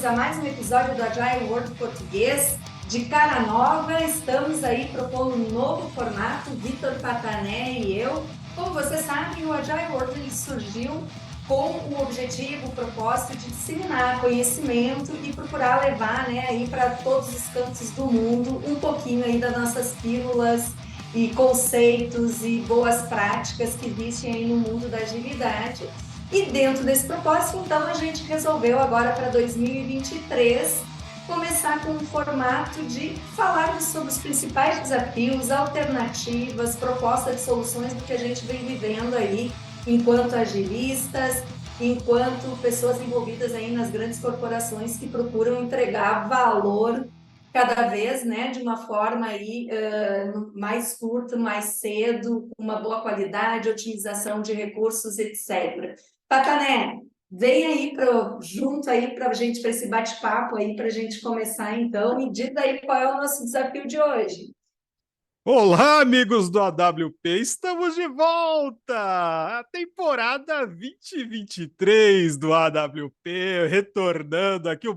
bem-vindos a mais um episódio do Agile World Português. De cara nova, estamos aí propondo um novo formato, Vitor Patané e eu. Como vocês sabem, o Agile World ele surgiu com o objetivo, o propósito de disseminar conhecimento e procurar levar, aí para todos os cantos do mundo um pouquinho aí das nossas pílulas e conceitos e boas práticas que existem aí no mundo da agilidade. E dentro desse propósito, então, a gente resolveu agora para 2023 começar com um formato de falarmos sobre os principais desafios, alternativas, propostas de soluções do que a gente vem vivendo aí enquanto agilistas, enquanto pessoas envolvidas aí nas grandes corporações que procuram entregar valor cada vez, de uma forma aí mais curta, mais cedo, com uma boa qualidade, otimização de recursos, etc. Patané, vem aí junto aí para a gente, para esse bate-papo aí, para a gente começar então, e diz aí qual é o nosso desafio de hoje. Olá, amigos do AWP, estamos de volta! A temporada 2023 do AWP, retornando aqui,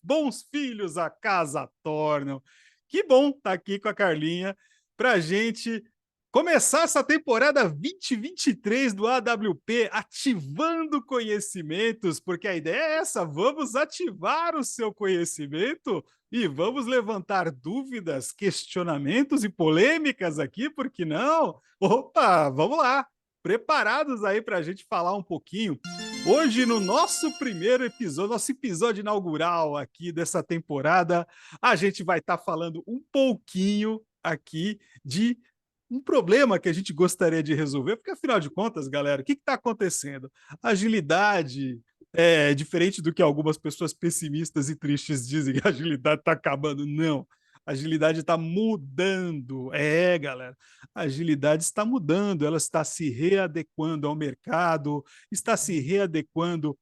bons filhos a casa tornam. Que bom estar aqui com a Carlinha para a gente começar essa temporada 2023 do AWP, ativando conhecimentos, porque a ideia é essa, vamos ativar o seu conhecimento e vamos levantar dúvidas, questionamentos e polêmicas aqui, por que não? Opa, vamos lá! Preparados aí para a gente falar um pouquinho. Hoje, no nosso primeiro episódio, nosso episódio inaugural aqui dessa temporada, a gente vai estar falando um pouquinho aqui de um problema que a gente gostaria de resolver, porque afinal de contas, galera, o que está acontecendo? Agilidade, diferente do que algumas pessoas pessimistas e tristes dizem que a agilidade está acabando. Não, a agilidade está mudando. Galera, a agilidade está mudando, ela está se readequando ao mercado, está se readequando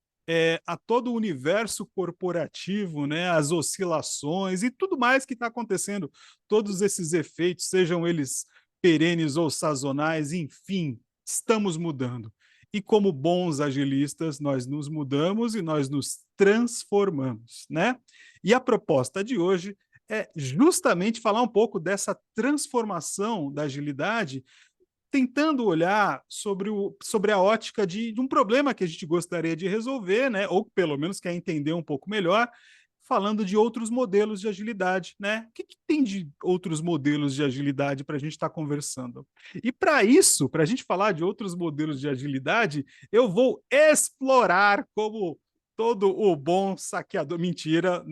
a todo o universo corporativo, né, as oscilações e tudo mais que está acontecendo, todos esses efeitos, sejam eles perenes ou sazonais, enfim, estamos mudando. E como bons agilistas, nós nos mudamos e nós nos transformamos, né? E a proposta de hoje é justamente falar um pouco dessa transformação da agilidade, tentando olhar sobre a ótica de um problema que a gente gostaria de resolver, né? Ou pelo menos quer entender um pouco melhor, falando de outros modelos de agilidade, né? O que tem de outros modelos de agilidade para a gente estar conversando? E para isso, para a gente falar de outros modelos de agilidade, eu vou explorar como todo o bom saqueador. Mentira,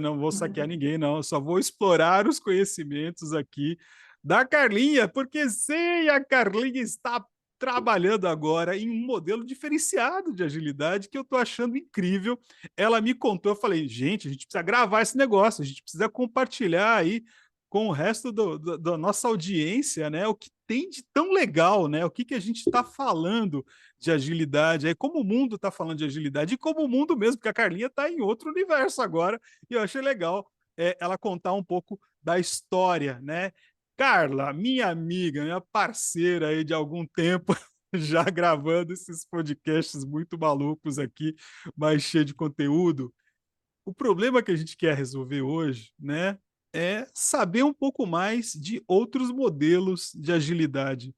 não vou saquear ninguém, não. Eu só vou explorar os conhecimentos aqui da Carlinha, porque sei, a Carlinha está trabalhando agora em um modelo diferenciado de agilidade que eu estou achando incrível. Ela me contou, eu falei, gente, a gente precisa gravar esse negócio, a gente precisa compartilhar aí com o resto da nossa audiência, né? O que tem de tão legal, né? O que a gente está falando de agilidade, aí como o mundo está falando de agilidade, e como o mundo mesmo, porque a Carlinha está em outro universo agora, e eu achei legal ela contar um pouco da história, né? Carla, minha amiga, minha parceira aí de algum tempo, já gravando esses podcasts muito malucos aqui, mas cheio de conteúdo. O problema que a gente quer resolver hoje, né, é saber um pouco mais de outros modelos de agilidade. O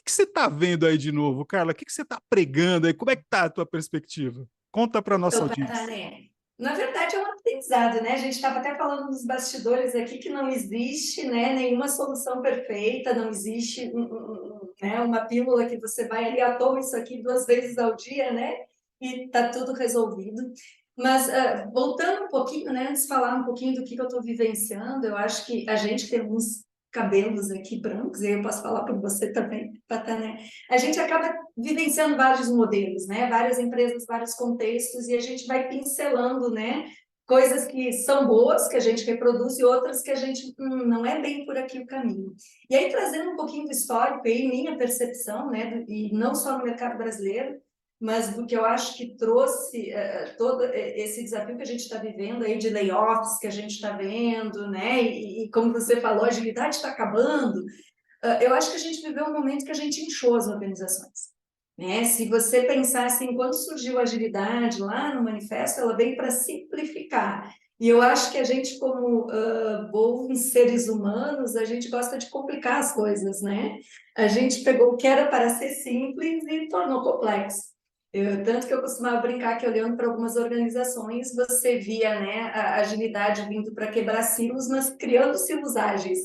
que você está vendo aí de novo, Carla? O que você está pregando aí? Como é que está a tua perspectiva? Conta para nossa Então, audiência. Patané, na verdade é um aprendizado, né? A gente estava até falando nos bastidores aqui que não existe, nenhuma solução perfeita, não existe uma pílula que você vai ali, toma isso aqui 2 vezes ao dia, né? E está tudo resolvido. Mas voltando um pouquinho, antes de falar um pouquinho do que eu estou vivenciando, eu acho que a gente tem uns cabelos aqui brancos, e eu posso falar para você também, Patané. A gente acaba vivenciando vários modelos, várias empresas, vários contextos, e a gente vai pincelando, coisas que são boas, que a gente reproduz, e outras que a gente não é bem por aqui o caminho. E aí, trazendo um pouquinho do histórico, aí, minha percepção, e não só no mercado brasileiro, mas do que eu acho que trouxe todo esse desafio que a gente está vivendo aí de layoffs que a gente está vendo, e como você falou, a agilidade está acabando. Eu acho que a gente viveu um momento que a gente inchou as organizações. né? Se você pensar assim, quando surgiu a agilidade lá no manifesto, ela veio para simplificar. E eu acho que a gente, como bons seres humanos, a gente gosta de complicar as coisas, né? A gente pegou o que era para ser simples e tornou complexo. Tanto que eu costumava brincar que, olhando para algumas organizações, você via, né, a agilidade vindo para quebrar silos, mas criando silos ágeis.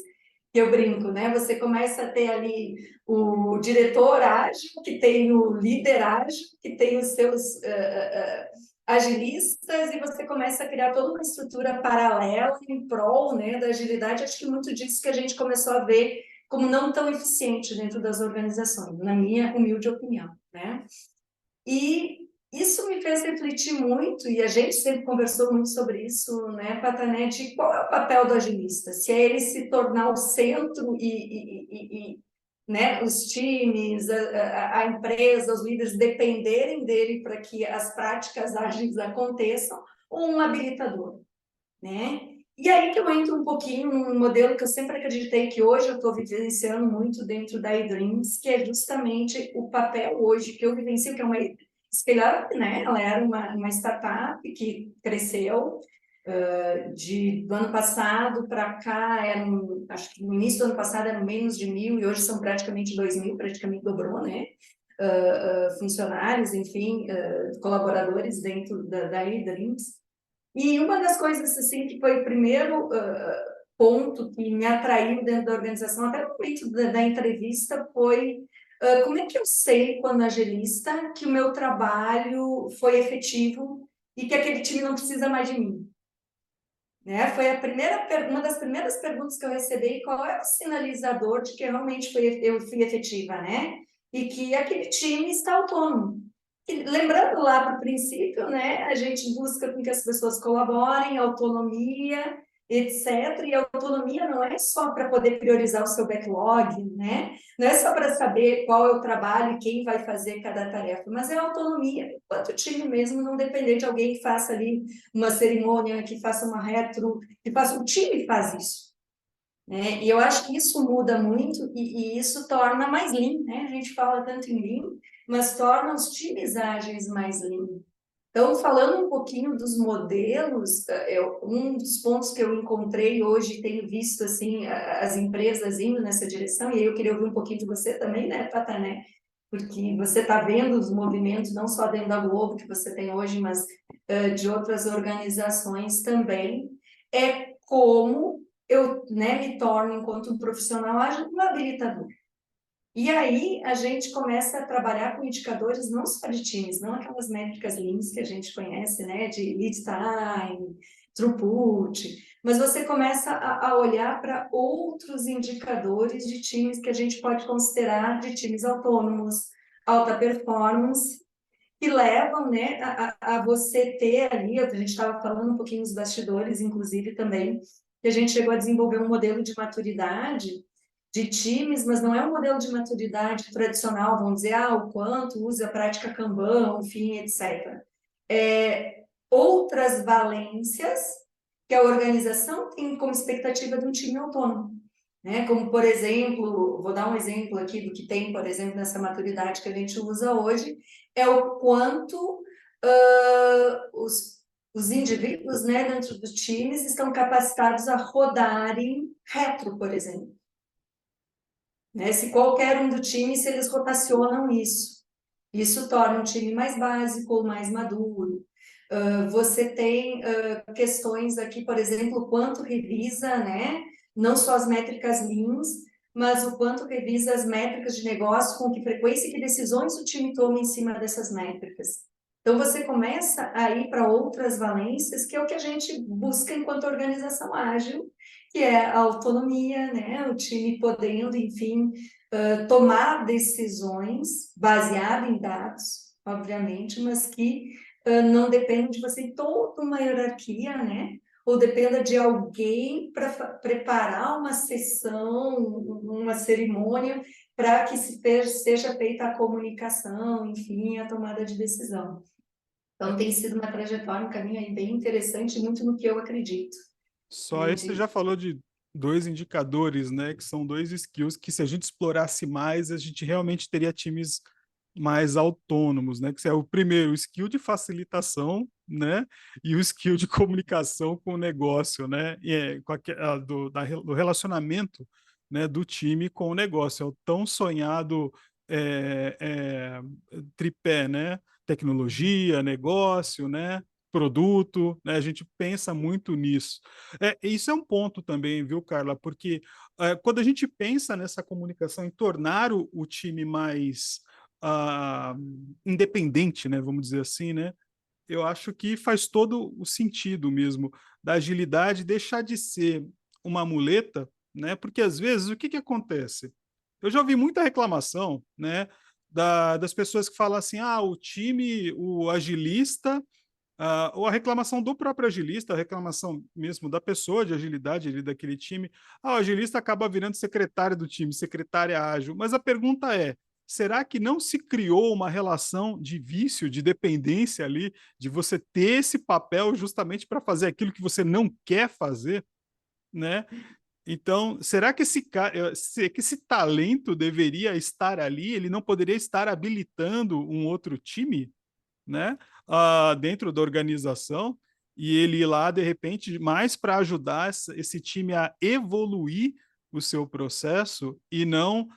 Que eu brinco, né? Você começa a ter ali o diretor ágil, que tem o líder ágil, que tem os seus agilistas, e você começa a criar toda uma estrutura paralela em prol, né, da agilidade. Acho que muito disso que a gente começou a ver como não tão eficiente dentro das organizações, na minha humilde opinião, né? E isso me fez refletir muito, e a gente sempre conversou muito sobre isso, né, Patané, de qual é o papel do agilista? Se é ele se tornar o centro né, os times, a empresa, os líderes dependerem dele para que as práticas ágeis aconteçam, ou um habilitador, né? E aí que eu entro um pouquinho num modelo que eu sempre acreditei que hoje eu estou vivenciando muito dentro da eDreams, que é justamente o papel hoje que eu vivencio, que é uma scale-up, né? Ela era uma startup que cresceu do ano passado para cá, acho que no início do ano passado eram menos de 1.000 e hoje são praticamente 2.000, praticamente dobrou, né? Funcionários, enfim, colaboradores dentro da eDreams. E uma das coisas assim que foi o primeiro ponto que me atraiu dentro da organização, até no momento da entrevista, foi como é que eu sei, quando agilista, que o meu trabalho foi efetivo e que aquele time não precisa mais de mim? Né? Foi uma das primeiras perguntas que eu recebi, qual é o sinalizador de que realmente eu fui efetiva, né? E que aquele time está autônomo. E, lembrando lá para o princípio, né, a gente busca com que as pessoas colaborem, autonomia, etc. E a autonomia não é só para poder priorizar o seu backlog, né? Não é só para saber qual é o trabalho e quem vai fazer cada tarefa, mas é a autonomia enquanto o time mesmo, não depender de alguém que faça ali uma cerimônia, que faça uma retro, que faça um time faz isso. Né? E eu acho que isso muda muito e isso torna mais lean, né? A gente fala tanto em lean, mas torna os times ágeis mais lean. Então, falando um pouquinho dos modelos, um dos pontos que eu encontrei hoje, tenho visto assim as empresas indo nessa direção, e aí eu queria ouvir um pouquinho de você também, né, Patané? Porque você está vendo os movimentos, não só dentro da Globo que você tem hoje, mas de outras organizações também, é como eu, né, me torno, enquanto um profissional ágil, um habilitador. E aí a gente começa a trabalhar com indicadores não só de times, não aquelas métricas leans que a gente conhece, né, de lead time, throughput, mas você começa a olhar para outros indicadores de times que a gente pode considerar de times autônomos, alta performance, que levam, né, a você ter ali, a gente estava falando um pouquinho dos bastidores, inclusive também, que a gente chegou a desenvolver um modelo de maturidade de times, mas não é um modelo de maturidade tradicional, vamos dizer, o quanto usa a prática Kanban, enfim, etc. Outras valências que a organização tem como expectativa de um time autônomo. Né? Como, por exemplo, vou dar um exemplo aqui do que tem, por exemplo, nessa maturidade que a gente usa hoje, é o quanto os indivíduos, né, dentro dos times estão capacitados a rodarem retro, por exemplo. Né? Se qualquer um do time, se eles rotacionam isso. Isso torna um time mais básico ou mais maduro. Você tem questões aqui, por exemplo, o quanto revisa, né? Não só as métricas leans, mas o quanto revisa as métricas de negócio, com que frequência e que decisões o time toma em cima dessas métricas. Então, você começa a ir para outras valências, que é o que a gente busca enquanto organização ágil, que é a autonomia, né? O time podendo, enfim, tomar decisões baseadas em dados, obviamente, mas que não dependem de você em toda uma hierarquia, né? Ou dependa de alguém para preparar uma sessão, uma cerimônia, para que seja feita a comunicação, enfim, a tomada de decisão. Então, tem sido uma trajetória, um caminho aí bem interessante, muito no que eu acredito. Só aí você já falou de dois indicadores, né? Que são dois skills que, se a gente explorasse mais, a gente realmente teria times mais autônomos, né? Que é o primeiro, o skill de facilitação, né? E o skill de comunicação com o negócio, né? E do relacionamento, né? Do time com o negócio. É o tão sonhado é, é, tripé, né? Tecnologia, negócio, né? Produto, né? A gente pensa muito nisso. Isso é um ponto também, viu, Carla? Porque quando a gente pensa nessa comunicação, em tornar o time mais uh, independente, né? Vamos dizer assim, né? Eu acho que faz todo o sentido mesmo da agilidade deixar de ser uma muleta, né? Porque às vezes o que que acontece? Eu já ouvi muita reclamação, né? Das pessoas que falam assim, o time, o agilista, ou a reclamação do próprio agilista, a reclamação mesmo da pessoa de agilidade ali daquele time. O agilista acaba virando secretário do time, secretária ágil. Mas a pergunta é: será que não se criou uma relação de vício, de dependência ali, de você ter esse papel justamente para fazer aquilo que você não quer fazer, né? Então, será que que esse talento deveria estar ali? Ele não poderia estar habilitando um outro time? Né, dentro da organização, e ele ir lá, de repente, mais para ajudar esse time a evoluir o seu processo e não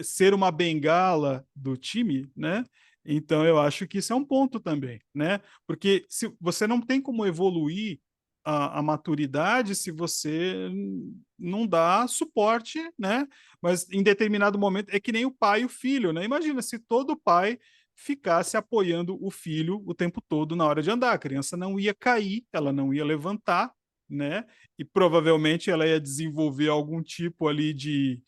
ser uma bengala do time, né? Então, eu acho que isso é um ponto também, né? Porque se você não tem como evoluir a maturidade se você não dá suporte, né? Mas em determinado momento é que nem o pai e o filho, né? Imagina se todo pai ficasse apoiando o filho o tempo todo na hora de andar. A criança não ia cair, ela não ia levantar, né? E provavelmente ela ia desenvolver algum tipo ali de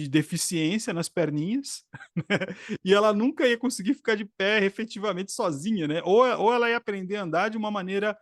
deficiência nas perninhas, né? E ela nunca ia conseguir ficar de pé efetivamente sozinha, né? Ou ela ia aprender a andar de uma maneira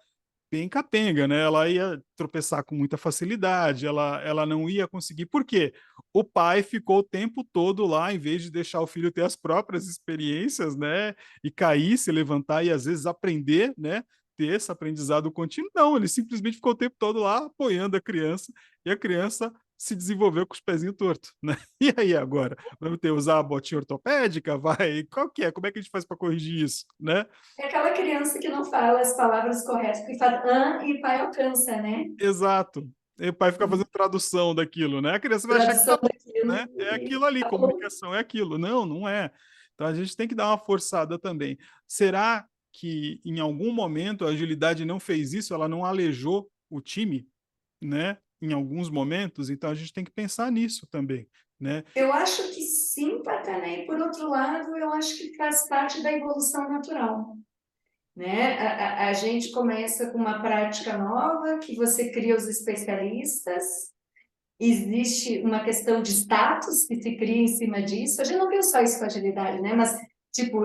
bem capenga, né? Ela ia tropeçar com muita facilidade, ela não ia conseguir. Por quê? O pai ficou o tempo todo lá, em vez de deixar o filho ter as próprias experiências, né? E cair, se levantar e às vezes aprender, né? Ter esse aprendizado contínuo. Não, ele simplesmente ficou o tempo todo lá apoiando a criança e a criança se desenvolveu com os pezinhos tortos, né? E aí agora? Vamos ter usar a botinha ortopédica? Vai? Qual que é? Como é que a gente faz para corrigir isso, né? É aquela criança que não fala as palavras corretas, que faz e pai alcança, né? Exato. E o pai fica fazendo tradução daquilo, né? A criança vai achar que tá Tradução bom, daquilo né? É e aquilo ali, acabou. comunicação é aquilo. Não, não é. Então a gente tem que dar uma forçada também. Será que em algum momento a agilidade não fez isso? Ela não alejou o time, né? Em alguns momentos, então a gente tem que pensar nisso também, né? Eu acho que sim, Patané, e por outro lado, eu acho que faz parte da evolução natural. Né? A gente começa com uma prática nova, que você cria os especialistas, existe uma questão de status que se cria em cima disso. A gente não viu só isso com agilidade, né? Mas, tipo,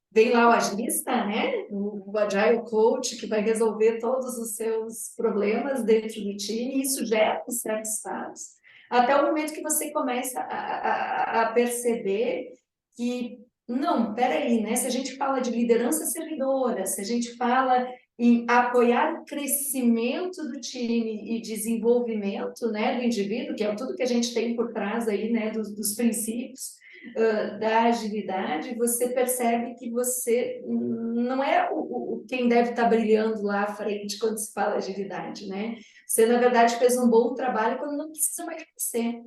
vem lá o agilista, né? O Agile Coach, que vai resolver todos os seus problemas dentro do time, e isso gera um certo status. Até o momento que você começa a perceber que, não, peraí, né? Se a gente fala de liderança servidora, se a gente fala em apoiar o crescimento do time e desenvolvimento, né, do indivíduo, que é tudo que a gente tem por trás aí, né, dos princípios da agilidade, você percebe que você não é quem deve estar brilhando lá à frente quando se fala agilidade, né? Você, na verdade, fez um bom trabalho quando não precisa mais crescer.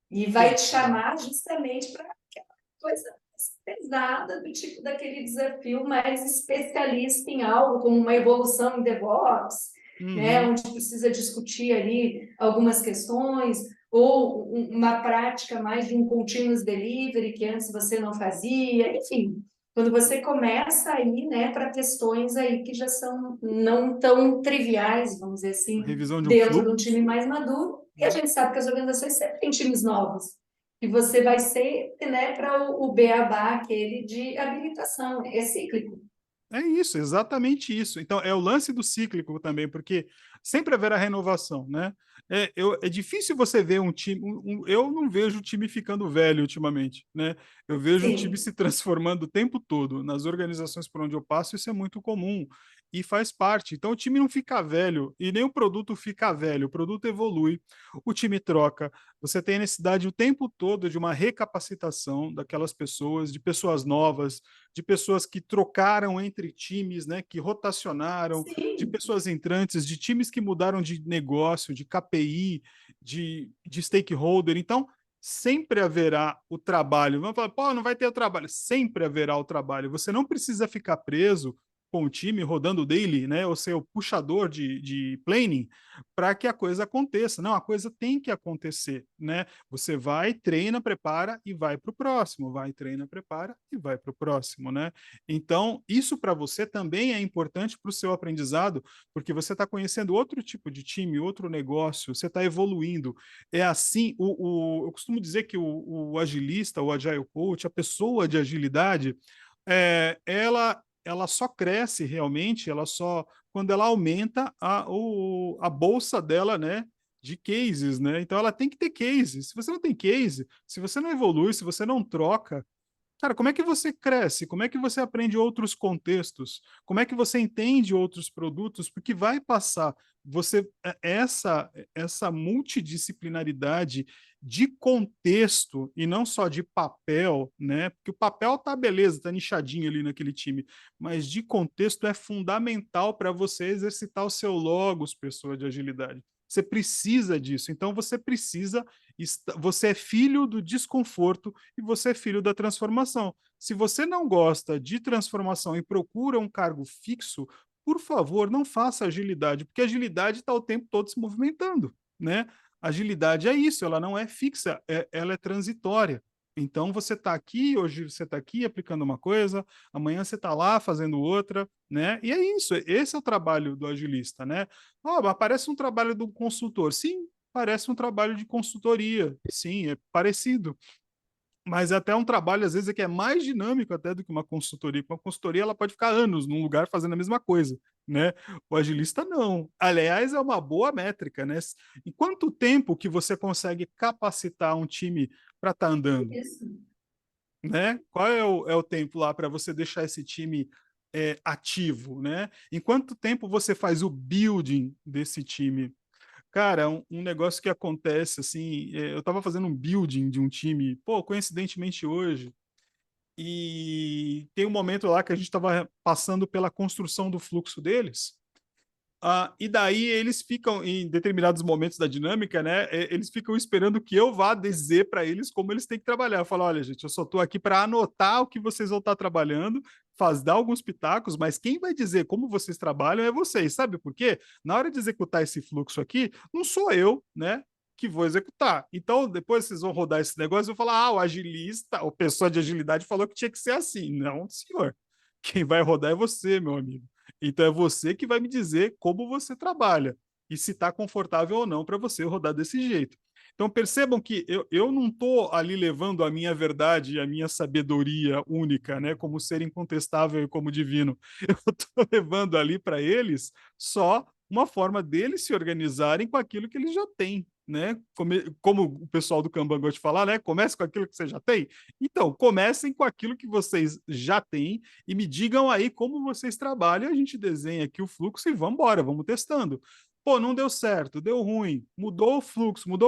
E vai te Exato. chamar justamente para aquela coisa pesada, do tipo daquele desafio mais especialista em algo, como uma evolução em DevOps, né, Uhum. onde precisa discutir ali algumas questões, ou uma prática mais de um continuous delivery que antes você não fazia, enfim. Quando você começa a ir, né, para questões aí que já são não tão triviais, vamos dizer Uma assim, revisão de um dentro de um fluxo, time mais maduro, e a né? gente sabe que as organizações sempre têm times novos, e você vai ser, né, para o beabá aquele de habilitação, é cíclico. É isso, exatamente isso. Então, é o lance do cíclico também, porque sempre haverá renovação, né? É difícil você ver um time. Eu não vejo o time ficando velho ultimamente, né? Eu vejo o time Sim, se transformando o tempo todo. Nas organizações por onde eu passo, isso é muito comum e faz parte. Então, o time não fica velho e nem o produto fica velho. O produto evolui, o time troca. Você tem a necessidade o tempo todo de uma recapacitação daquelas pessoas, de pessoas novas, de pessoas que trocaram entre times, né, que rotacionaram, de sim. pessoas entrantes, de times que mudaram de negócio, de KPI, de stakeholder. Então, sempre haverá o trabalho. Vamos falar, pô, não vai ter o trabalho. Sempre haverá o trabalho. Você não precisa ficar preso com o time rodando o daily, né, ou ser o puxador de planning para que a coisa aconteça. Não, a coisa tem que acontecer, né? Você vai, treina, prepara e vai para o próximo, vai, treina, prepara e vai para o próximo, né? Então, isso para você também é importante para o seu aprendizado, porque você está conhecendo outro tipo de time, outro negócio, você está evoluindo. É assim, eu costumo dizer que o agilista, o agile coach, a pessoa de agilidade, ela só cresce realmente, ela só quando ela aumenta a bolsa dela, né, de cases, né? Então ela tem que ter cases. Se você não tem case, se você não evolui, se você não troca, cara, como é que você cresce? Como é que você aprende outros contextos? Como é que você entende outros produtos? Porque vai passar você essa multidisciplinaridade de contexto e não só de papel, né? Porque o papel tá beleza, tá nichadinho ali naquele time, mas de contexto é fundamental para você exercitar o seu logos, pessoa de agilidade. Você precisa disso. Então você precisa, você é filho do desconforto e você é filho da transformação. Se você não gosta de transformação e procura um cargo fixo, por favor, não faça agilidade, porque agilidade está o tempo todo se movimentando, né? Agilidade é isso, ela não é fixa, ela é transitória. Então você está aqui, hoje você está aqui aplicando uma coisa, amanhã você está lá fazendo outra, né? E é isso, esse é o trabalho do agilista, né? Oh, mas parece um trabalho do consultor. Sim, parece um trabalho de consultoria. Sim, é parecido. Mas é até um trabalho, às vezes, que é mais dinâmico até do que uma consultoria. Uma consultoria, ela pode ficar anos num lugar fazendo a mesma coisa, né? O agilista, não. Aliás, é uma boa métrica, né? Em quanto tempo que você consegue capacitar um time para estar andando, Isso. né? Qual é o tempo lá para você deixar esse time ativo, né? Em quanto tempo você faz o building desse time? Cara, um negócio que acontece, assim, eu estava fazendo um building de um time, pô, coincidentemente hoje, e tem um momento lá que a gente estava passando pela construção do fluxo deles, e daí eles ficam, em determinados momentos da dinâmica, né? Eles ficam esperando que eu vá dizer para eles como eles têm que trabalhar. Eu falo, olha, gente, eu só estou aqui para anotar o que vocês vão estar trabalhando, dar alguns pitacos, mas quem vai dizer como vocês trabalham é vocês. Sabe por quê? Na hora de executar esse fluxo aqui, não sou eu, né? Que vou executar. Então, depois vocês vão rodar esse negócio e vão falar: o agilista, o pessoa de agilidade falou que tinha que ser assim. Não, senhor. Quem vai rodar é você, meu amigo. Então é você que vai me dizer como você trabalha e se está confortável ou não para você rodar desse jeito. Então percebam que eu não estou ali levando a minha verdade e a minha sabedoria única, né, como ser incontestável e como divino. Eu estou levando ali para eles só uma forma deles se organizarem com aquilo que eles já têm, né? Como o pessoal do Kanban gosta de falar, né? Comece com aquilo que você já tem. Então, comecem com aquilo que vocês já têm e me digam aí como vocês trabalham. A gente desenha aqui o fluxo e vamos embora, vamos testando. Pô, não deu certo, deu ruim, mudou o fluxo, mudou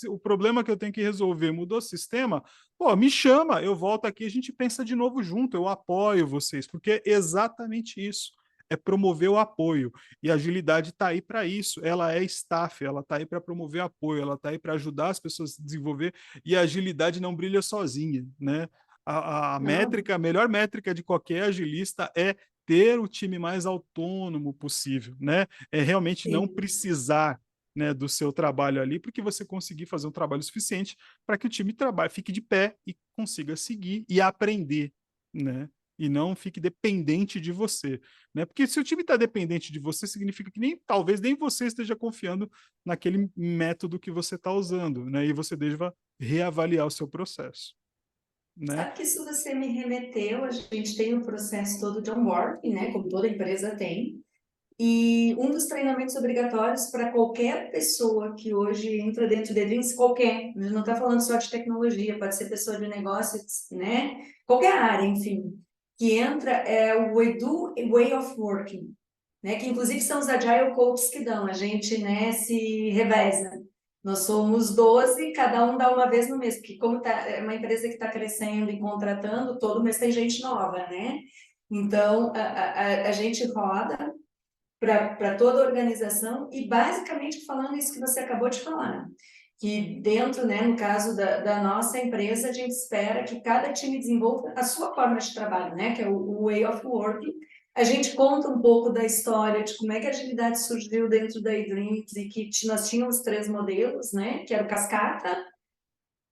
o problema que eu tenho que resolver, mudou o sistema. Pô, me chama, eu volto aqui, a gente pensa de novo junto, eu apoio vocês, porque é exatamente isso. É promover o apoio. E a agilidade está aí para isso. Ela é staff, ela está aí para promover apoio, ela está aí para ajudar as pessoas a se desenvolver. E a agilidade não brilha sozinha, né? A Não, métrica, a melhor métrica de qualquer agilista é ter o time mais autônomo possível, né? É realmente não sim. precisar, né, do seu trabalho ali, porque você conseguir fazer um trabalho suficiente para que o time trabalhe, fique de pé e consiga seguir e aprender, né? E não fique dependente de você, né? Porque se o time está dependente de você, significa que talvez nem você esteja confiando naquele método que você está usando, né? E você deva reavaliar o seu processo, né? Sabe que isso você me remeteu, a gente tem o processo todo de onboarding, né, como toda empresa tem, E um dos treinamentos obrigatórios para qualquer pessoa que hoje entra dentro de Dreams, qualquer, a gente não está falando só de tecnologia, pode ser pessoa de negócios, né? Qualquer área, enfim, que entra é o Edu Way of Working, né? Que inclusive são os Agile Coaches que dão, a gente, né, se reveza. Nós somos 12, cada um dá uma vez no mês, porque como é uma empresa que está crescendo e contratando, todo mês tem gente nova, né? Então, a gente roda para toda a organização e basicamente falando isso que você acabou de falar, que dentro, né, no caso da nossa empresa, a gente espera que cada time desenvolva a sua forma de trabalho, né, que é o way of working. A gente conta um pouco da história de como é que a agilidade surgiu dentro da eDreams e que nós tínhamos 3 modelos, né, que era o Cascata,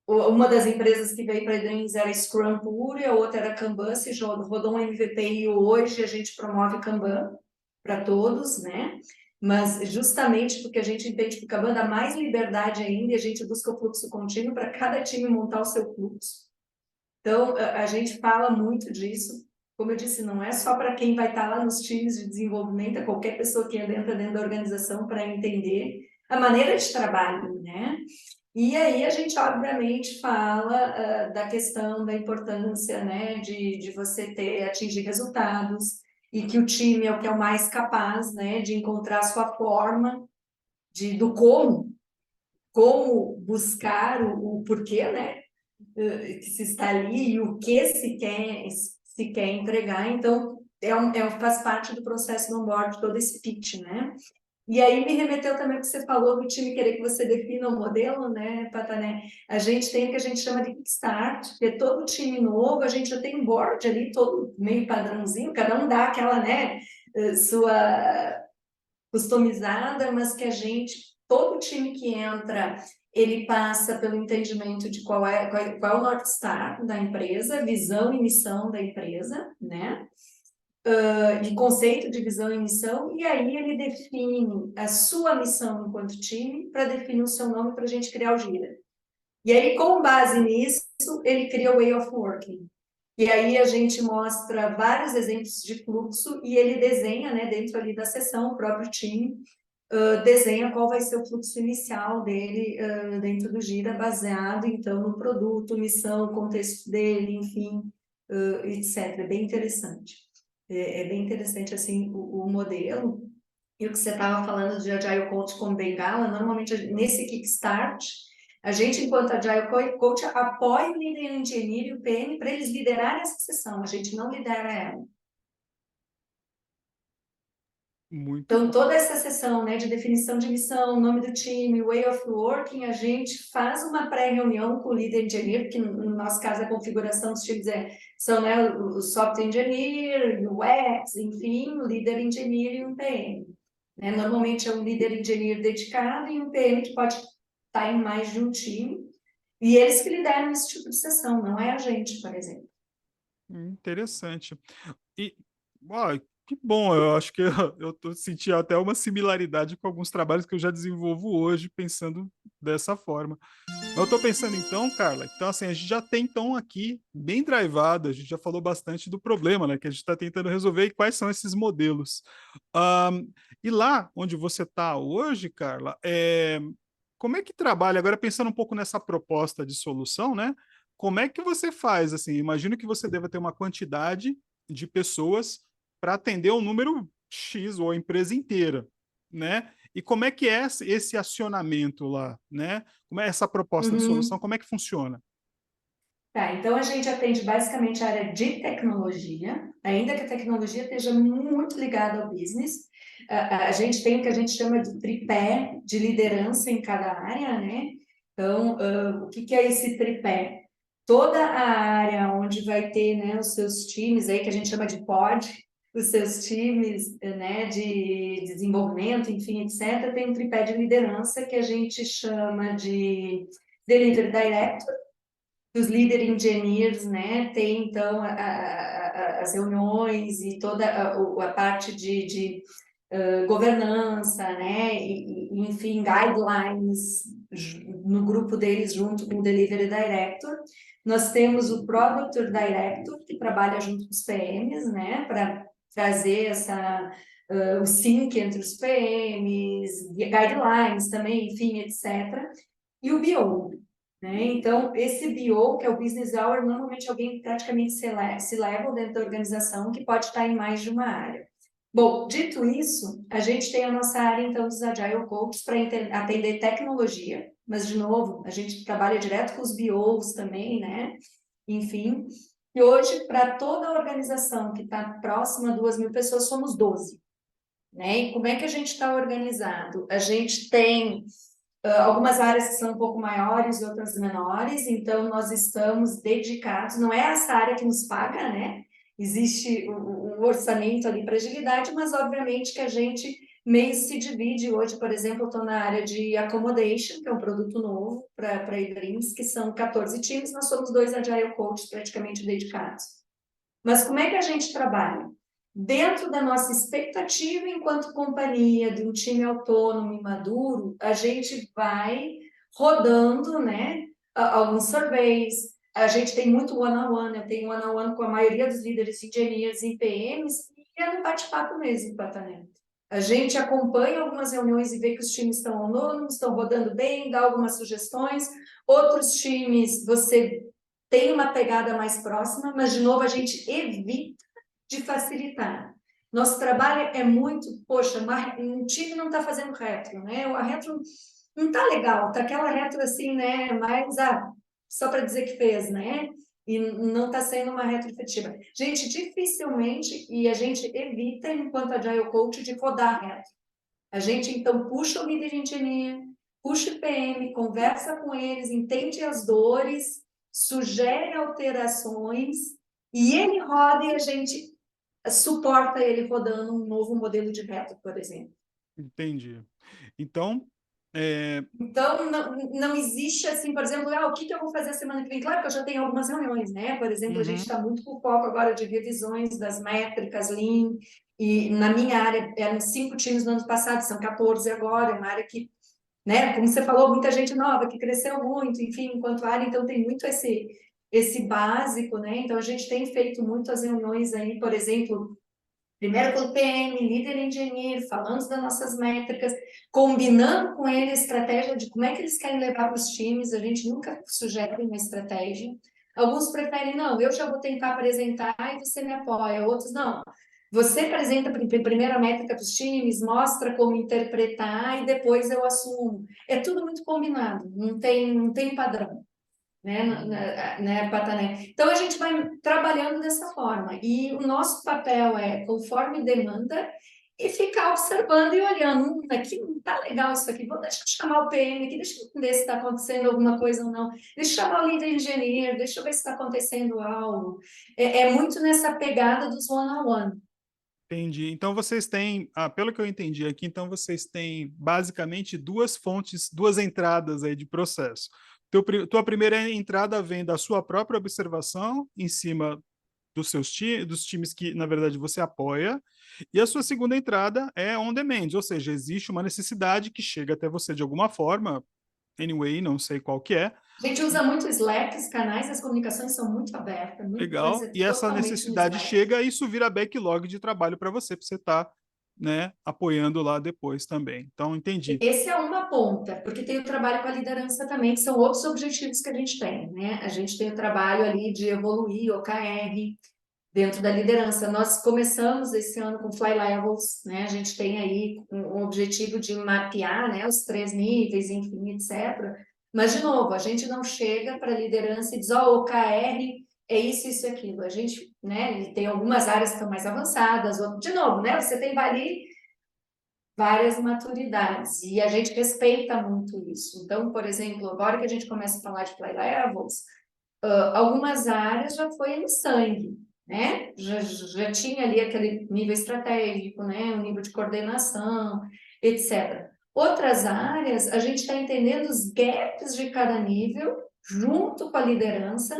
uma das empresas que veio para a eDreams era Scrum puro, a outra era Kanban, se rodou um MVP e hoje a gente promove Kanban para todos, né? Mas justamente porque a gente entende que o Kanban dá mais liberdade ainda e a gente busca o fluxo contínuo para cada time montar o seu fluxo. Então, a gente fala muito disso. Como eu disse, não é só para quem vai estar lá nos times de desenvolvimento, é qualquer pessoa que entra dentro da organização para entender a maneira de trabalho, né? E aí a gente, obviamente, fala da questão da importância, né, de você atingir resultados, e que o time é o que é o mais capaz, né, de encontrar a sua forma, do como buscar o porquê, né, que se está ali e o que se quer entregar. Então, faz parte do processo do onboard, todo esse pitch, né? E aí me remeteu também ao que você falou do time querer que você defina o modelo, né, Patané? A gente tem o que a gente chama de kickstart, que é todo time novo, a gente já tem um board ali, todo meio padrãozinho, cada um dá aquela, né, sua customizada, mas que todo time que entra, ele passa pelo entendimento de qual é o North Star da empresa, visão e missão da empresa, né? De conceito de visão e missão, e aí ele define a sua missão enquanto time para definir o seu nome para a gente criar o Gira. E aí, com base nisso, ele cria o Way of Working. E aí a gente mostra vários exemplos de fluxo e ele desenha, né, dentro ali da sessão, o próprio time, desenha qual vai ser o fluxo inicial dele dentro do Gira, baseado, então, no produto, missão, contexto dele, enfim, etc. É bem interessante. É bem interessante, assim, o modelo. E o que você estava falando de Agile Coach com Bengala, normalmente nesse Kickstart, a gente, enquanto Agile Coach, apoia o líder engineer e o PM para eles liderarem essa sessão, a gente não lidera ela. Muito Então, bom. toda essa sessão, né, de definição de missão, nome do time, way of working, a gente faz uma pré-reunião com o líder engineer, que no nosso caso a configuração dos times são, né, o software engineer, o UX, enfim, o líder engineer e um PM. Né? Normalmente é um líder engineer dedicado e um PM que pode estar em mais de um time, e eles que lideram esse tipo de sessão, não é a gente, por exemplo. Interessante. E, uai, que bom, eu acho que eu tô sentindo até uma similaridade com alguns trabalhos que eu já desenvolvo hoje, pensando dessa forma. Mas eu estou pensando então, Carla, então assim, a gente já tem então aqui bem drivado, a gente já falou bastante do problema, né, que a gente está tentando resolver e quais são esses modelos. E lá onde você está hoje, Carla, como é que trabalha? Agora pensando um pouco nessa proposta de solução, né? Como é que você faz? Assim, imagino que você deva ter uma quantidade de pessoas para atender um número X ou a empresa inteira, né? E como é que é esse acionamento lá, né? Como é essa proposta de solução? Uhum. Como é que funciona? Tá, então a gente atende basicamente a área de tecnologia, ainda que a tecnologia esteja muito ligada ao business. A gente tem o que a gente chama de tripé de liderança em cada área, né? Então, o que é esse tripé? Toda a área onde vai ter, né, os seus times aí, que a gente chama de pod, os seus times, né, de desenvolvimento, enfim, etc., tem um tripé de liderança que a gente chama de Delivery Director, os líder engineers, né, tem então as reuniões e toda a parte de governança, né, enfim, guidelines no grupo deles junto com o Delivery Director. Nós temos o Product Director, que trabalha junto com os PMs, né, para trazer o sync entre os PMs, guidelines também, enfim, etc. E o BO, né? Então, esse BO, que é o Business Hour, normalmente alguém praticamente se leva dentro da organização, que pode estar em mais de uma área. Bom, dito isso, a gente tem a nossa área, então, dos Agile Coaches para atender tecnologia, mas, de novo, a gente trabalha direto com os BOs também, né? Enfim, e hoje, para toda a organização que está próxima a 2.000 pessoas, somos 12, né? E como é que a gente está organizado? A gente tem algumas áreas que são um pouco maiores, outras menores, então nós estamos dedicados, não é essa área que nos paga, né? Existe um orçamento ali para agilidade, mas obviamente que a gente meio se divide. Hoje, por exemplo, eu estou na área de accommodation, que é um produto novo para a eDreams, que são 14 times, nós somos 2 Agile Coaches praticamente dedicados. Mas como é que a gente trabalha? Dentro da nossa expectativa enquanto companhia, de um time autônomo e maduro, a gente vai rodando, né, alguns surveys, a gente tem muito one-on-one, eu tenho one-on-one com a maioria dos líderes, engineers e PMs, e é no bate-papo mesmo, Patané. A gente acompanha algumas reuniões e vê que os times estão autônomos, estão rodando bem, dá algumas sugestões, outros times você tem uma pegada mais próxima, mas, de novo, a gente evita de facilitar. Nosso trabalho é muito, poxa, um time não está fazendo retro, né? A retro não está legal, está aquela retro assim, né? Mas, só para dizer que fez, né? E não está sendo uma retro efetiva. Gente, dificilmente, e a gente evita, enquanto Agile Coach, de rodar a retro. A gente, então, puxa o líder engineer, puxa o PM, conversa com eles, entende as dores, sugere alterações, e ele roda e a gente suporta ele rodando um novo modelo de reto, por exemplo. Entendi. Então, Então, não existe assim, por exemplo, o que eu vou fazer a semana que vem? Claro que eu já tenho algumas reuniões, né? Por exemplo, a gente uhum, está muito com foco agora de revisões das métricas Lean, e na minha área eram 5 times no ano passado, são 14 agora, é uma área que, né, como você falou, muita gente nova, que cresceu muito, enfim, enquanto área, então tem muito esse básico, né? Então, a gente tem feito muito as reuniões aí, por exemplo, primeiro com o PM, líder engineer, falando das nossas métricas, combinando com ele a estratégia de como é que eles querem levar para os times, a gente nunca sugere uma estratégia. Alguns preferem, não, eu já vou tentar apresentar e você me apoia. Outros, não, você apresenta primeiro a métrica para os times, mostra como interpretar e depois eu assumo. É tudo muito combinado, não tem padrão, né, Patané? Então, a gente vai trabalhando dessa forma. E o nosso papel é, conforme demanda, e ficar observando e olhando. Aqui não está legal isso aqui. Vou deixa eu chamar o PM aqui, deixa eu entender se está acontecendo alguma coisa ou não. Deixa eu chamar o líder engenheiro, deixa eu ver se está acontecendo algo. É muito nessa pegada dos one-on-one. entendi. Então, vocês têm, pelo que eu entendi aqui, então vocês têm basicamente duas fontes, duas entradas aí de processo. Tua primeira entrada vem da sua própria observação em cima dos times que, na verdade, você apoia. E a sua segunda entrada é on demand, ou seja, existe uma necessidade que chega até você de alguma forma, anyway, não sei qual que é. A gente usa muito Slack, os canais das comunicações são muito abertas, muita Legal. coisa E essa totalmente no necessidade Slack. chega e isso vira backlog de trabalho para você estar, né, apoiando lá depois também. Então, entendi. Esse é uma ponta, porque tem o trabalho com a liderança também, que são outros objetivos que a gente tem, né? A gente tem o trabalho ali de evoluir OKR dentro da liderança. Nós começamos esse ano com Fly Levels, né? A gente tem aí um objetivo de mapear, né, os 3 níveis, enfim, etc. Mas, de novo, a gente não chega para a liderança e diz, OKR é isso, isso e aquilo. A gente, né, tem algumas áreas que estão mais avançadas, de novo, né? Você tem ali várias maturidades, e a gente respeita muito isso. Então, por exemplo, agora que a gente começa a falar de play levels, algumas áreas já foi no sangue, né? Já tinha ali aquele nível estratégico, né? O nível de coordenação, etc. Outras áreas, a gente está entendendo os gaps de cada nível, junto com a liderança,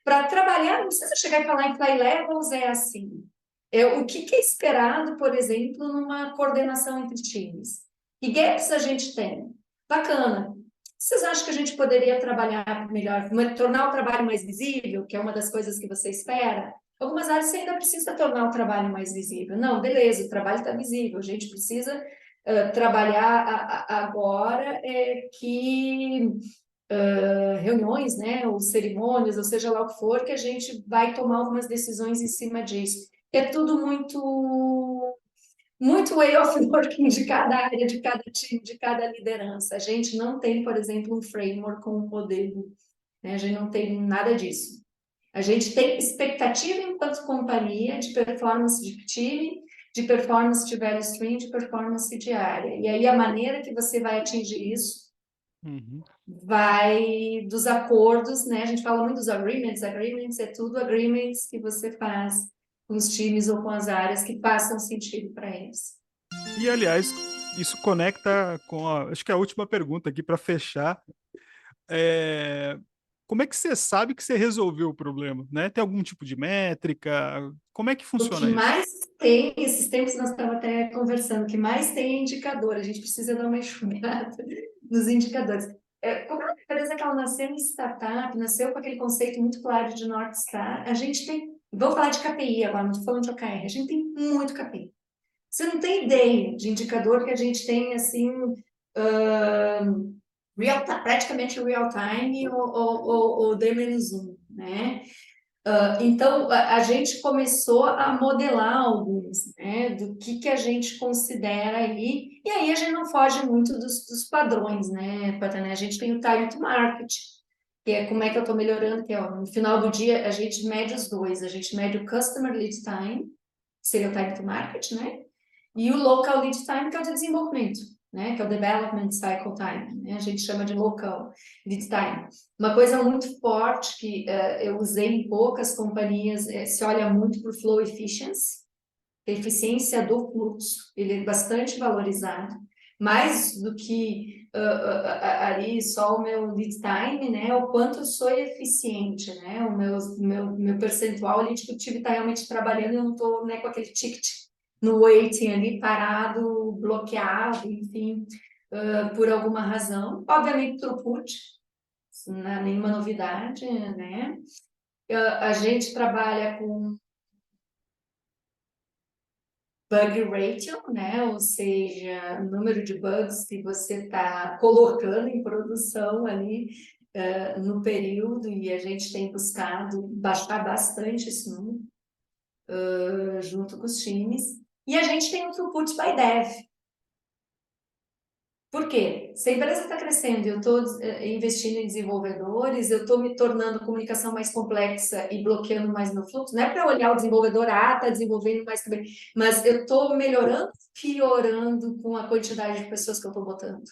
para trabalhar, não precisa chegar e falar em play levels, é assim. O que é esperado, por exemplo, numa coordenação entre times? Que gaps a gente tem? Bacana. Vocês acham que a gente poderia trabalhar melhor, tornar o trabalho mais visível, que é uma das coisas que você espera? Algumas áreas você ainda precisa tornar o trabalho mais visível. Não, beleza, o trabalho está visível, a gente precisa trabalhar agora que reuniões, né, ou cerimônias, ou seja lá o que for, que a gente vai tomar algumas decisões em cima disso. É tudo muito way of working de cada área, de cada time, de cada liderança. A gente não tem, por exemplo, um framework com um modelo, né? A gente não tem nada disso. A gente tem expectativa enquanto companhia de performance de time, de performance de value stream, de performance diária. E aí a maneira que você vai atingir isso Uhum. vai dos acordos, né? A gente fala muito dos agreements, agreements é tudo agreements que você faz com os times ou com as áreas que façam sentido para eles. E, aliás, isso conecta com acho que a última pergunta aqui para fechar. É, como é que você sabe que você resolveu o problema, né? Tem algum tipo de métrica? Como é que O que funciona isso? mais tem, esses tempos nós estávamos até conversando, o que mais tem é indicador, a gente precisa dar uma enxugada nos indicadores. Como é uma empresa que ela nasceu em startup, nasceu com aquele conceito muito claro de North Star, a gente tem, vou falar de KPI agora, não estou falando de OKR, a gente tem muito KPI. Você não tem ideia de indicador que a gente tem, assim, praticamente real time ou D-1, né? Então, a gente começou a modelar alguns, né, do que a gente considera aí, e aí a gente não foge muito dos padrões, né, Patana? A gente tem o time to market, que é como é que eu estou melhorando, que é, ó, no final do dia a gente mede os dois, a gente mede o customer lead time, que seria o time to market, né, e o local lead time, que é o de desenvolvimento, né, que é o development cycle time, né, a gente chama de local lead time. Uma coisa muito forte que eu usei em poucas companhias, se olha muito para o flow efficiency, a eficiência do fluxo, ele é bastante valorizado, mais do que ali só o meu lead time, né, o quanto eu sou eficiente, né, o meu percentual ali de que o time está realmente trabalhando e eu não estou, né, com aquele ticket no waiting ali, parado, bloqueado, enfim, por alguma razão. Obviamente, throughput, não é nenhuma novidade, né? A gente trabalha com bug ratio, né? Ou seja, o número de bugs que você está colocando em produção ali no período, e a gente tem buscado baixar bastante esse número junto com os times. E a gente tem o throughput by dev. Por quê? Se a empresa está crescendo e eu estou investindo em desenvolvedores, eu estou me tornando a comunicação mais complexa e bloqueando mais meu fluxo, não é para olhar o desenvolvedor, está desenvolvendo mais também, mas eu estou melhorando, piorando com a quantidade de pessoas que eu estou botando.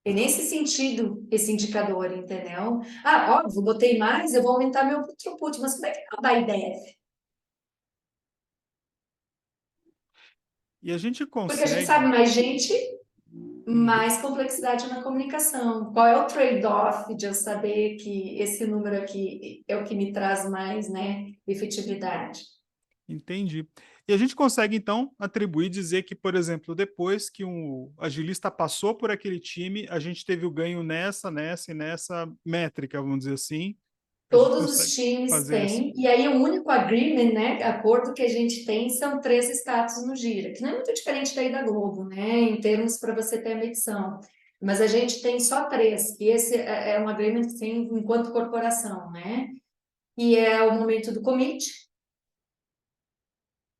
E nesse sentido, esse indicador, entendeu? Óbvio, botei mais, eu vou aumentar meu throughput, mas como é que é a ideia? E a gente Porque a gente sabe consegue. mais gente, Uhum. mais complexidade na comunicação. Qual é o trade-off de eu saber que esse número aqui é o que me traz mais, né, efetividade? Entendi. E a gente consegue, então, atribuir, dizer que, por exemplo, depois que um agilista passou por aquele time, a gente teve o ganho nessa e nessa métrica, vamos dizer assim. A gente Todos os consegue times fazer esse. têm, e aí o único agreement, né, acordo que a gente tem são 3 status no Gira, que não é muito diferente daí da Globo, né, em termos para você ter a medição. Mas a gente tem só 3, e esse é um agreement que tem enquanto corporação, né? E é o momento do commit,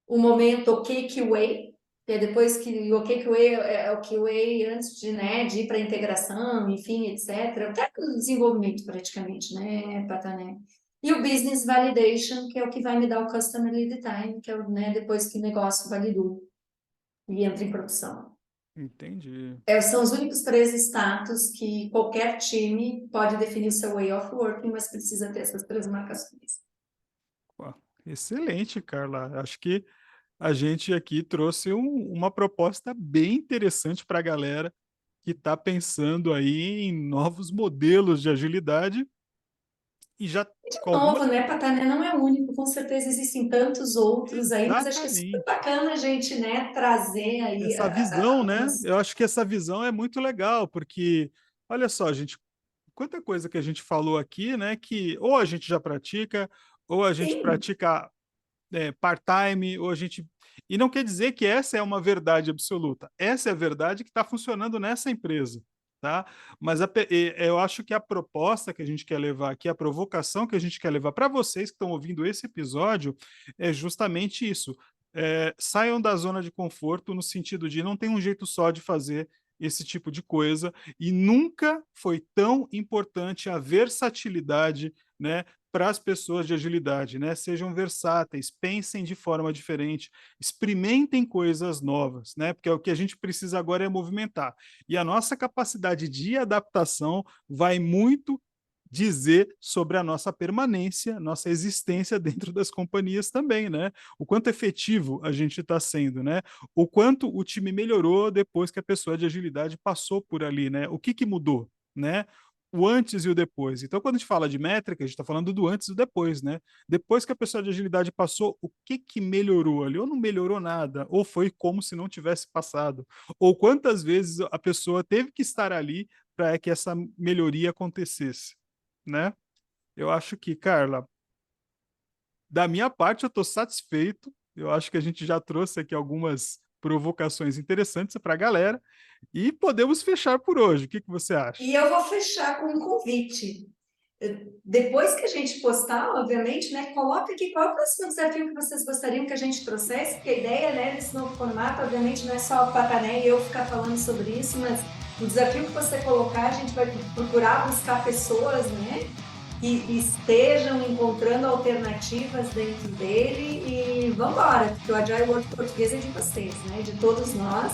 o momento OK QA, que é depois que o OK QA é o QA antes de, né, de ir para a integração, enfim, etc. Até o desenvolvimento praticamente, né, Patané? E o Business Validation, que é o que vai me dar o Customer Lead Time, que é o, né, depois que o negócio validou e entra em produção. Entendi. São os únicos 3 status que qualquer time pode definir o seu way of working, mas precisa ter essas 3 marcações. Pô, excelente, Carla. Acho que a gente aqui trouxe uma proposta bem interessante para a galera que está pensando aí em novos modelos de agilidade e já De com novo, algumas. né, Patané não é o único, com certeza existem tantos outros aí, mas acho que é super Exatamente. bacana a gente, né, trazer aí Essa visão, né? algumas... Eu acho que essa visão é muito legal, porque, olha só, gente, quanta coisa que a gente falou aqui, né? Que ou a gente já pratica, ou a gente Sim. pratica part-time, ou a gente. E não quer dizer que essa é uma verdade absoluta. Essa é a verdade que está funcionando nessa empresa. Tá? Mas eu acho que a proposta que a gente quer levar aqui, a provocação que a gente quer levar para vocês que estão ouvindo esse episódio, é justamente isso. Saiam da zona de conforto no sentido de não tem um jeito só de fazer esse tipo de coisa, e nunca foi tão importante a versatilidade, né, para as pessoas de agilidade, né? Sejam versáteis, pensem de forma diferente, experimentem coisas novas, né? Porque o que a gente precisa agora é movimentar. E a nossa capacidade de adaptação vai muito dizer sobre a nossa permanência, nossa existência dentro das companhias também, né? O quanto efetivo a gente está sendo, né? O quanto o time melhorou depois que a pessoa de agilidade passou por ali, né? O que mudou, né? O antes e o depois. Então, quando a gente fala de métrica, a gente está falando do antes e do depois, né? Depois que a pessoa de agilidade passou, o que melhorou ali? Ou não melhorou nada, ou foi como se não tivesse passado. Ou quantas vezes a pessoa teve que estar ali para que essa melhoria acontecesse, né? Eu acho que, Carla, da minha parte, eu estou satisfeito. Eu acho que a gente já trouxe aqui algumas provocações interessantes para a galera e podemos fechar por hoje. O que você acha? E eu vou fechar com um convite. Depois que a gente postar, obviamente, né, coloca aqui qual é o próximo desafio que vocês gostariam que a gente trouxesse, porque a ideia, né, desse novo formato, obviamente, não é só o Patané e eu ficar falando sobre isso, mas o desafio que você colocar, a gente vai procurar buscar pessoas, né, que estejam encontrando alternativas dentro dele e vamos embora, porque o Agile World português é de vocês, né, de todos nós.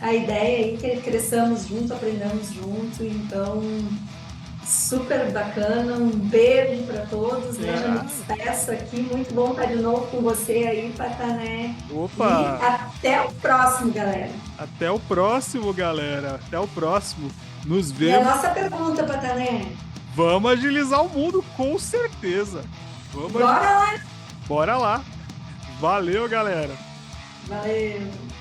A ideia é que cresçamos junto, aprendamos junto, então super bacana, um beijo para todos, né? Já me despeço aqui, muito bom estar de novo com você aí, Patané. E Opa! até o próximo, galera. Até o próximo, galera. Até o próximo. Nos E a vemos. nossa pergunta, Patané. Vamos agilizar o mundo, com certeza. Bora lá! Bora lá. Valeu, galera. Valeu!